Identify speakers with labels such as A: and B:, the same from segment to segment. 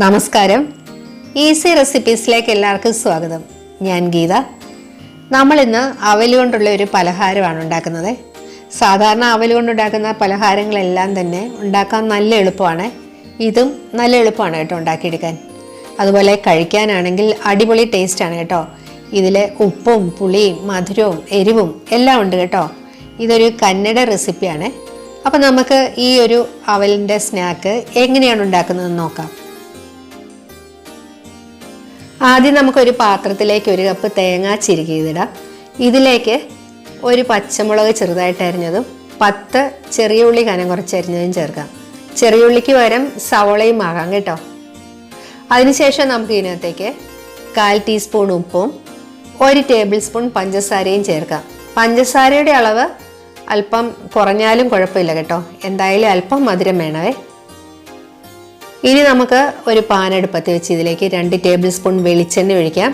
A: നമസ്കാരം. ഈസി റെസിപ്പീസിലേക്ക് എല്ലാവർക്കും സ്വാഗതം. ഞാൻ ഗീത. നമ്മൾ ഇന്ന് അവൽ കൊണ്ടുള്ള ഒരു പലഹാരമാണ് ഉണ്ടാക്കുന്നത്. സാധാരണ അവൽ കൊണ്ടുണ്ടാക്കുന്ന പലഹാരങ്ങളെല്ലാം തന്നെ ഉണ്ടാക്കാൻ നല്ല എളുപ്പമാണ്. ഇതും നല്ല എളുപ്പമാണ് കേട്ടോ ഉണ്ടാക്കിയെടുക്കാൻ. അതുപോലെ കഴിക്കാനാണെങ്കിൽ അടിപൊളി ടേസ്റ്റാണ് കേട്ടോ. ഇതിൽ ഉപ്പും പുളിയും മധുരവും എരിവും എല്ലാം ഉണ്ട് കേട്ടോ. ഇതൊരു കന്നഡ റെസിപ്പിയാണ്. അപ്പോൾ നമുക്ക് ഈ ഒരു അവലിൻ്റെ സ്നാക്ക് എങ്ങനെയാണ് ഉണ്ടാക്കുന്നതെന്ന് നോക്കാം. ആദ്യം നമുക്കൊരു പാത്രത്തിലേക്ക് 1 കപ്പ് തേങ്ങ ചിരകിയതിടാം. ഇതിലേക്ക് ഒരു പച്ചമുളക് ചെറുതായിട്ട് അരിഞ്ഞതും 10 ചെറിയ ഉള്ളി കനം കുറച്ച് അരിഞ്ഞതും ചേർക്കാം. ചെറിയ ഉള്ളിക്ക് പകരം സവോളയും ആകാം കേട്ടോ. അതിനുശേഷം നമുക്ക് ഇതിനകത്തേക്ക് 1/4 ടീസ്പൂൺ ഉപ്പും 1 ടേബിൾ സ്പൂൺ പഞ്ചസാരയും ചേർക്കാം. പഞ്ചസാരയുടെ അളവ് അല്പം കുറഞ്ഞാലും കുഴപ്പമില്ല കേട്ടോ. എന്തായാലും അല്പം മധുരം വേണമേ. ഇനി നമുക്ക് ഒരു പാൻ അടുപ്പത്ത് വെച്ച് ഇതിലേക്ക് 2 ടേബിൾ സ്പൂൺ വെളിച്ചെണ്ണ ഒഴിക്കാം.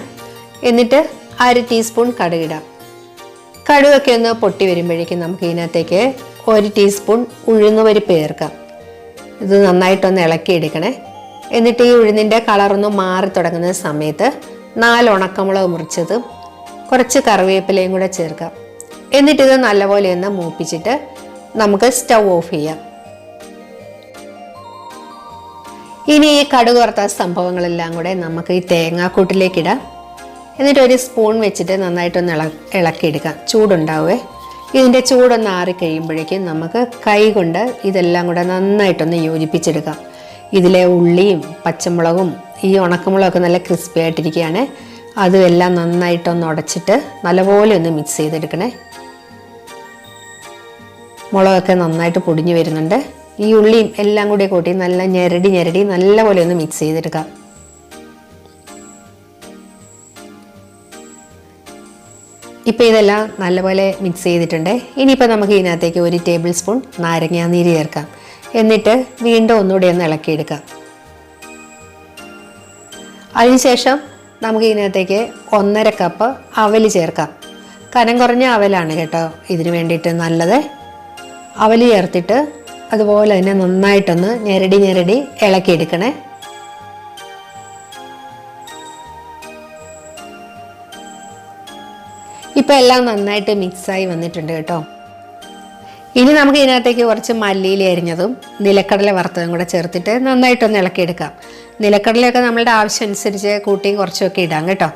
A: എന്നിട്ട് 1/2 ടീസ്പൂൺ കടുകിടാം. കടുകൊക്കെ ഒന്ന് പൊട്ടി വരുമ്പോഴേക്കും നമുക്ക് ഇതിനകത്തേക്ക് 1 ടീസ്പൂൺ ഉഴുന്നുപരിപ്പ് ചേർക്കാം. ഇത് നന്നായിട്ടൊന്ന് ഇളക്കിയെടുക്കണേ. എന്നിട്ട് ഈ ഉഴുന്നിൻ്റെ കളറൊന്ന് മാറി തുടങ്ങുന്ന സമയത്ത് 4 ഉണക്കമുളക് മുറിച്ചതും കുറച്ച് കറിവേപ്പിലയും കൂടെ ചേർക്കാം. എന്നിട്ടിത് നല്ലപോലെ ഒന്ന് മൂപ്പിച്ചിട്ട് നമുക്ക് സ്റ്റൗ ഓഫ് ചെയ്യാം. ഇനി ഈ കടുക് വറുത്ത സംഭവങ്ങളെല്ലാം കൂടെ നമുക്ക് ഈ തേങ്ങാക്കൂട്ടിലേക്ക് ഇടാം. എന്നിട്ട് 1 സ്പൂൺ വെച്ചിട്ട് നന്നായിട്ടൊന്ന് ഇളക്കിയെടുക്കാം. ചൂടുണ്ടാവേ. ഇതിൻ്റെ ചൂടൊന്ന് ആറിക്കഴിയുമ്പോഴേക്കും നമുക്ക് കൈ കൊണ്ട് ഇതെല്ലാം കൂടെ നന്നായിട്ടൊന്ന് യോജിപ്പിച്ചെടുക്കാം. ഇതിലെ ഉള്ളിയും പച്ചമുളകും ഈ ഉണക്കമുളകൊക്കെ നല്ല ക്രിസ്പി ആയിട്ടിരിക്കുകയാണ്. അതും എല്ലാം നന്നായിട്ടൊന്ന് ഉടച്ചിട്ട് നല്ലപോലെ ഒന്ന് മിക്സ് ചെയ്തെടുക്കണേ. മുളകൊക്കെ നന്നായിട്ട് പൊടിഞ്ഞു വരുന്നുണ്ട്. ഈ ഉള്ളിയും എല്ലാം കൂടി കൂട്ടി നല്ല ഞെരടി നല്ലപോലെ ഒന്ന് മിക്സ് ചെയ്തെടുക്കാം. ഇപ്പം ഇതെല്ലാം നല്ലപോലെ മിക്സ് ചെയ്തിട്ടുണ്ട്. ഇനിയിപ്പോൾ നമുക്ക് ഇതിനകത്തേക്ക് 1 ടേബിൾ സ്പൂൺ നാരങ്ങാനീര് ചേർക്കാം. എന്നിട്ട് വീണ്ടും ഒന്നുകൂടി ഒന്ന് ഇളക്കിയെടുക്കാം. അതിനുശേഷം നമുക്ക് ഇതിനകത്തേക്ക് 1.5 കപ്പ് അവൽ ചേർക്കാം. കനം കുറഞ്ഞ അവലാണ് കേട്ടോ ഇതിന് വേണ്ടിയിട്ട് നല്ലത്. അവൽ ചേർത്തിട്ട് അതുപോലെ തന്നെ നന്നായിട്ടൊന്ന് ഞെരടി ഇളക്കിയെടുക്കണേ. ഇപ്പം എല്ലാം നന്നായിട്ട് മിക്സായി വന്നിട്ടുണ്ട് കേട്ടോ. ഇനി നമുക്ക് ഇതിനകത്തേക്ക് കുറച്ച് മല്ലിയില അരിഞ്ഞതും നിലക്കടല വറുത്തതും കൂടെ ചേർത്തിട്ട് നന്നായിട്ടൊന്ന് ഇളക്കിയെടുക്കാം. നിലക്കടലയൊക്കെ നമ്മളുടെ ആവശ്യം അനുസരിച്ച് കൂട്ടിയും കുറച്ചൊക്കെ ഇടാം കേട്ടോ.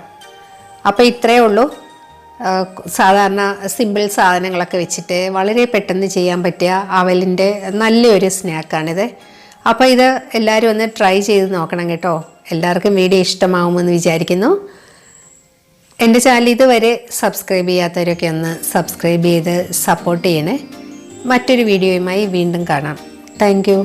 A: അപ്പോൾ ഇത്രയേ ഉള്ളൂ. സാധാരണ സിമ്പിൾ സാധനങ്ങളൊക്കെ വെച്ചിട്ട് വളരെ പെട്ടെന്ന് ചെയ്യാൻ പറ്റിയ അവലിൻ്റെ നല്ലൊരു സ്നാക്കാണിത്. അപ്പോൾ ഇത് എല്ലാവരും ഒന്ന് ട്രൈ ചെയ്ത് നോക്കണം കേട്ടോ. എല്ലാവർക്കും വീഡിയോ ഇഷ്ടമാവുമെന്ന് വിചാരിക്കുന്നു. എൻ്റെ ചാനൽ ഇതുവരെ സബ്സ്ക്രൈബ് ചെയ്യാത്തവരൊക്കെ ഒന്ന് സബ്സ്ക്രൈബ് ചെയ്ത് സപ്പോർട്ട് ചെയ്യണേ. മറ്റൊരു വീഡിയോയുമായി വീണ്ടും കാണാം. Thank you.